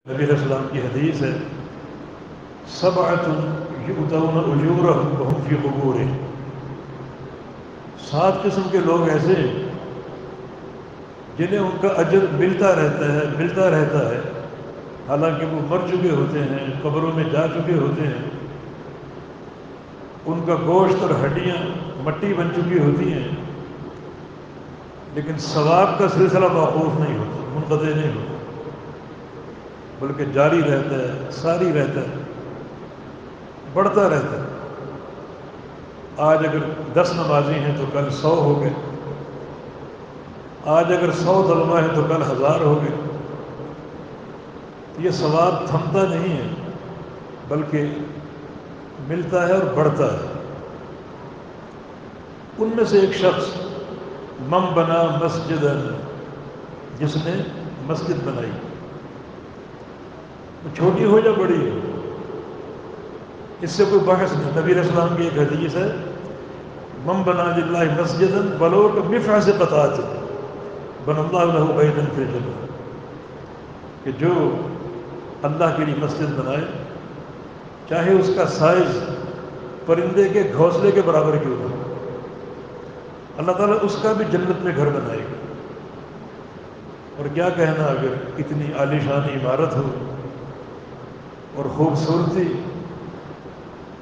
نبی علیہ السلام کی حدیث ہے، سبعۃ یؤتون اجورہم وہم فی قبورہم، 7 قسم کے لوگ ایسے ہیں جنہیں ان کا اجر ملتا رہتا ہے حالانکہ وہ مر چکے ہوتے ہیں، قبروں میں جا چکے ہوتے ہیں، ان کا گوشت اور ہڈیاں مٹی بن چکی ہوتی ہیں، لیکن ثواب کا سلسلہ موقوف نہیں ہوتا، منقطع نہیں ہوتا، بلکہ جاری رہتا ہے، ساری رہتا ہے، بڑھتا رہتا ہے۔ آج اگر 10 نمازی ہیں تو کل 100 ہو گئے، آج اگر 100 طلبہ ہیں تو کل 1000 ہو گئے۔ یہ ثواب تھمتا نہیں ہے بلکہ ملتا ہے اور بڑھتا ہے۔ ان میں سے ایک شخص من بنا مسجد، جس نے مسجد بنائی، چھوٹی ہو یا بڑی ہو، اس سے کوئی بحث نہیں۔ نبی علیہ السلام کی ایک حدیث ہے، من بنا للہ مسجدا ولو بمفعص قطعۃ بنى اللہ لہ بیتا فی الجنہ، کہ جو اللہ کے لیے مسجد بنائے، چاہے اس کا سائز پرندے کے گھونسلے کے برابر کیوں نہ، اللہ تعالیٰ اس کا بھی جنت میں گھر بنائے گا۔ اور کیا کہنا اگر اتنی عالیشان عمارت ہو اور خوبصورتی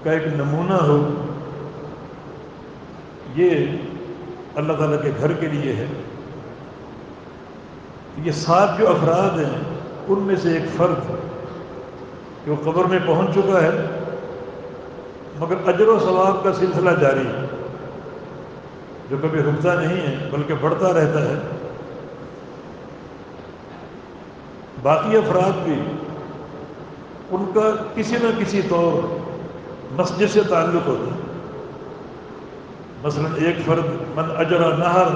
کا ایک نمونہ ہو، یہ اللہ تعالیٰ کے گھر کے لیے ہے۔ یہ 7 جو افراد ہیں ان میں سے ایک فرد جو قبر میں پہنچ چکا ہے مگر اجر و ثواب کا سلسلہ جاری ہے، جو کبھی رکتا نہیں ہے بلکہ بڑھتا رہتا ہے۔ باقی افراد بھی ان کا کسی نہ کسی طور مسجد سے تعلق ہوتا ہے۔ مثلا ایک فرد من اجرا نہر،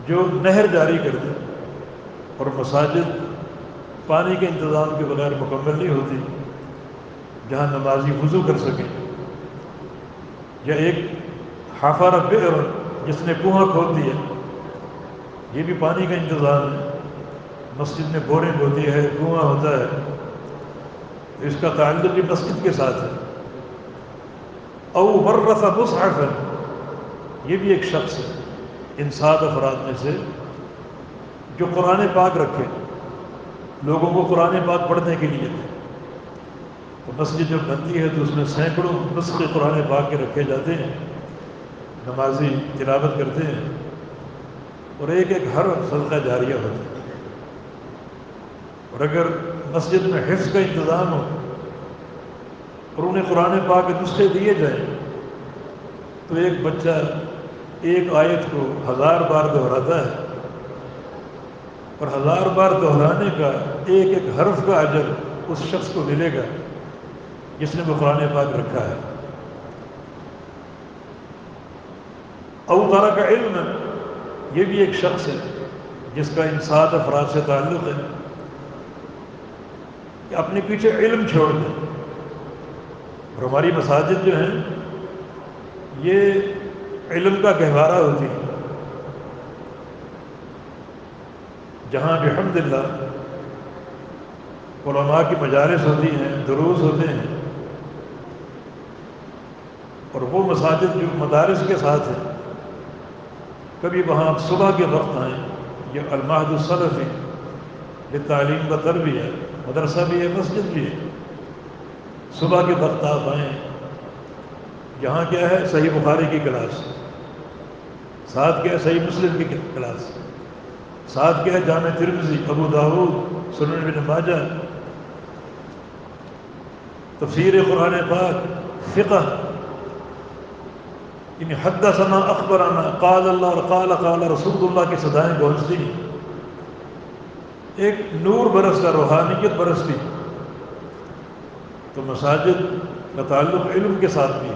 جو نہر جاری کر دے، اور مساجد پانی کے انتظام کے بغیر مکمل نہیں ہوتی جہاں نمازی وضو کر سکے، یا ایک حفر بئر، جس نے کنواں کھود دیا، یہ بھی پانی کا انتظام ہے۔ مسجد میں بورنگ ہوتی ہے، کنواں ہوتا ہے، تو اس کا تعلق بھی مسجد کے ساتھ ہے۔ او ورث مصحفا، یہ بھی ایک شخص ہے ان 7 افراد میں سے جو قرآن پاک رکھے، لوگوں کو قرآن پاک پڑھنے کے لیے۔ تو مسجد جب بنتی ہے تو اس میں سینکڑوں نسخے قرآن پاک کے رکھے جاتے ہیں، نمازی تلاوت کرتے ہیں، اور ایک ایک حرف صدقہ جاریہ ہوتا ہے۔ اور اگر مسجد میں حفظ کا انتظام ہو اور انہیں قرآن پاک کے نسخے دیے جائیں تو ایک بچہ ایک آیت کو 1000 بار دہراتا ہے، اور 1000 بار دہرانے کا ایک ایک حرف کا اجر اس شخص کو ملے گا جس نے وہ قرآن پاک رکھا ہے۔ او ترک علم، یہ بھی ایک شخص ہے جس کا ان 7 افراد سے تعلق ہے کہ اپنے پیچھے علم چھوڑ دیں۔ اور ہماری مساجد جو ہیں یہ علم کا گہوارہ ہوتی ہے، جہاں بحمدللہ علماء کی مجالس ہوتی ہیں، دروس ہوتے ہیں، اور وہ مساجد جو مدارس کے ساتھ ہیں، کبھی وہاں آپ صبح کے وقت آئیں، یہ المعہد السلفی للتعلیم و تربیہ، مدرسہ بھی ہے، مسجد بھی ہے، صبح کے وقت آپ آئیں، یہاں کیا ہے، صحیح بخاری کی کلاس، ساتھ کیا ہے صحیح مسلم کی کلاس، ساتھ کیا ہے جامع ترمذی، ابو داؤد، سنن ابن ماجہ، تفسیر قرآن پاک، فقہ، یعنی حدثنا اخبرنا قال اللہ اور قال رسول اللہ کی صدائیں گونجتی ہیں، ایک نور برستا، روحانیت برستی۔ تو مساجد کا تعلق علم کے ساتھ بھی ہے۔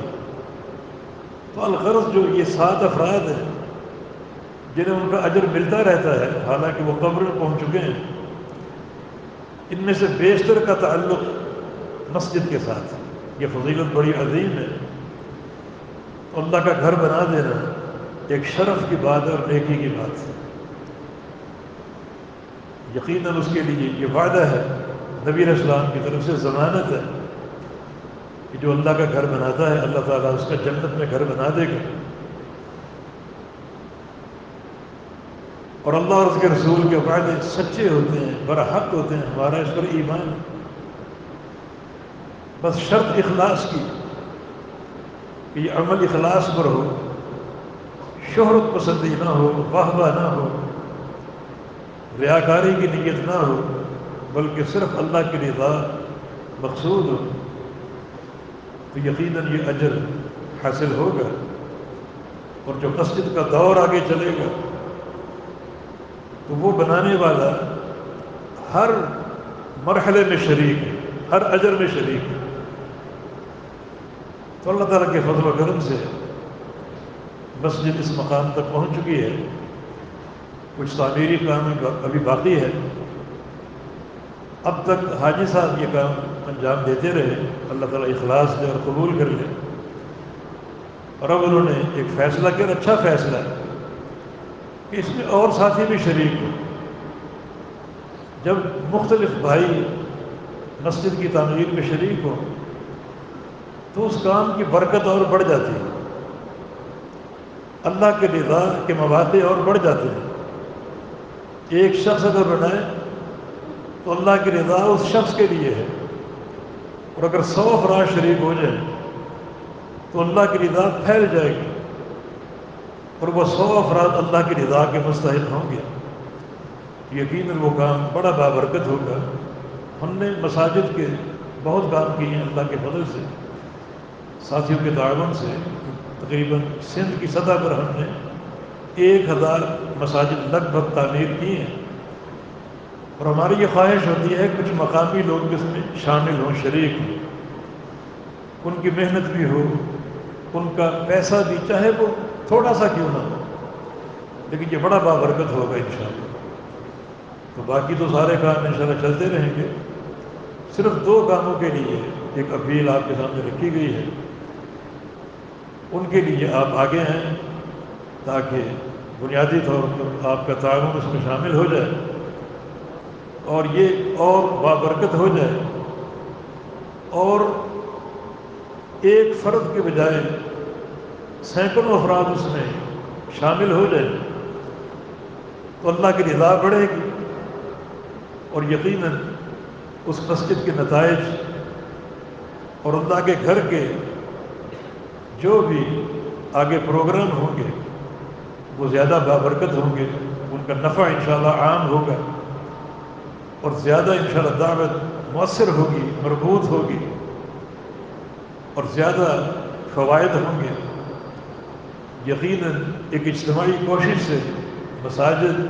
تو الغرض جو یہ 7 افراد ہیں جنہیں ان کا اجر ملتا رہتا ہے حالانکہ وہ قبر میں پہنچ چکے ہیں، ان میں سے بیشتر کا تعلق مسجد کے ساتھ ہے۔ یہ فضیلت بڑی عظیم ہے۔ اللہ کا گھر بنا دینا ایک شرف کی بات ہے اور نیکی کی بات ہے۔ یقیناً اس کے لیے یہ وعدہ ہے نبی علیہ السلام کی طرف سے، ضمانت ہے کہ جو اللہ کا گھر بناتا ہے اللہ تعالیٰ اس کا جنت میں گھر بنا دے گا۔ اور اللہ اور اس کے رسول کے وعدے سچے ہوتے ہیں، برحق ہوتے ہیں، ہمارا اس پر ایمان ہے۔ بس شرط اخلاص کی کہ یہ عمل اخلاص پر ہو، شہرت پسندی نہ ہو، واہ واہ نہ ہو، ریاکاری کی نیت نہ ہو، بلکہ صرف اللہ کی رضا مقصود ہو، تو یقیناً یہ اجر حاصل ہوگا۔ اور جو مسجد کا دور آگے چلے گا تو وہ بنانے والا ہر مرحلے میں شریک ہے، ہر اجر میں شریک ہے۔ تو اللہ تعالیٰ کے فضل و کرم سے مسجد اس مقام تک پہنچ چکی ہے۔ کچھ تعمیری کام ابھی باقی ہے، اب تک حاجی صاحب یہ کام انجام دیتے رہے، اللہ تعالیٰ اخلاص دے اور قبول کر لے۔ اور اب انہوں نے ایک فیصلہ کیا، اچھا فیصلہ ہے کہ اس میں اور ساتھی بھی شریک ہوں۔ جب مختلف بھائی مسجد کی تعمیر میں شریک ہوں تو اس کام کی برکت اور بڑھ جاتی ہے، اللہ کے رضا کے مواقع اور بڑھ جاتے ہیں۔ ایک شخص اگر بنائے تو اللہ کی رضا اس شخص کے لیے ہے، اور اگر 100 افراد شریک ہو جائیں تو اللہ کی رضا پھیل جائے گی، اور وہ 100 افراد اللہ کی رضا کے مستحق ہوں گے۔ یقیناً وہ کام بڑا بابرکت ہوگا۔ ہم نے مساجد کے بہت کام کیے ہیں اللہ کے فضل سے، ساتھیوں کے تعاون سے۔ تقریباً سندھ کی سطح پر ہم نے 1000 مساجد لگ بھگ تعمیر کی ہیں، اور ہماری یہ خواہش ہوتی ہے کچھ مقامی لوگ اس میں شامل ہوں، شریک ہوں، ان کی محنت بھی ہو، ان کا پیسہ بھی، چاہے وہ تھوڑا سا کیوں نہ ہو، لیکن یہ بڑا بابرکت ہوگا انشاءاللہ۔ تو باقی تو سارے کام انشاءاللہ چلتے رہیں گے، صرف 2 کاموں کے لیے ایک اپیل آپ کے سامنے رکھی گئی ہے، ان کے لیے آپ آگے ہیں تاکہ بنیادی طور پر آپ کا تعاون اس میں شامل ہو جائے اور یہ اور بابرکت ہو جائے، اور ایک فرد کے بجائے سینکڑوں افراد اس میں شامل ہو جائے تو اللہ کی رضا بڑھے گی، اور یقیناً اس مسجد کے نتائج اور اللہ کے گھر کے جو بھی آگے پروگرام ہوں گے وہ زیادہ بابرکت ہوں گے، ان کا نفع انشاءاللہ عام ہوگا، اور زیادہ انشاءاللہ دعوت مؤثر ہوگی، مربوط ہوگی، اور زیادہ فوائد ہوں گے۔ یقیناً ایک اجتماعی کوشش سے مساجد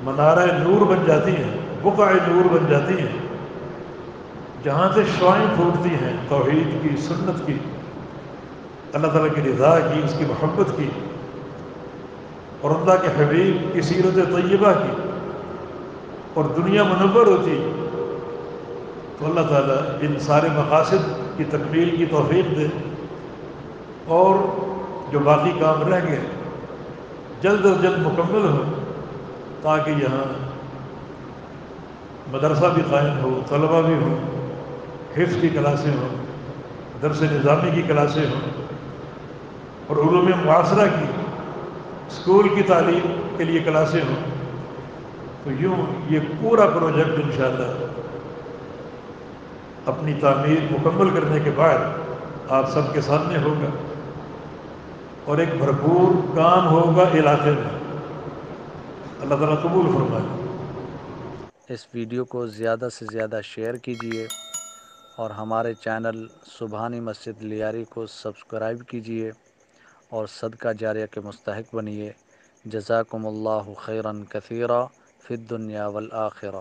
منارہ نور بن جاتی ہیں، بقع نور بن جاتی ہیں، جہاں سے شعائیں پھوٹتی ہیں توحید کی، سنت کی، اللہ تعالیٰ کی رضا کی، اس کی محبت کی، اور اللہ کے حبیب کی سیرت طیبہ کی، اور دنیا منور ہوتی، تو اللہ تعالیٰ ان سارے مقاصد کی تکمیل کی توفیق دے، اور جو باقی کام رہ گئے جلد از جلد مکمل ہو، تاکہ یہاں مدرسہ بھی قائم ہو، طلبہ بھی ہوں، حفظ کی کلاسیں ہوں، درس نظامی کی کلاسیں ہوں، اور علوم معاصرہ کی اسکول کی تعلیم کے لیے کلاسیں ہوں۔ تو یوں یہ پورا پروجیکٹ انشاءاللہ اپنی تعمیر مکمل کرنے کے بعد آپ سب کے سامنے ہوگا، اور ایک بھرپور کام ہوگا علاقے میں۔ اللہ تعالیٰ قبول فرمائے۔ اس ویڈیو کو زیادہ سے زیادہ شیئر کیجیے، اور ہمارے چینل سبحانی مسجد لیاری کو سبسکرائب کیجیے، اور صدقہ جاریہ کے مستحق بنیے۔ جزاکم اللہ خیرا کثیرا فی الدنیا والآخرہ۔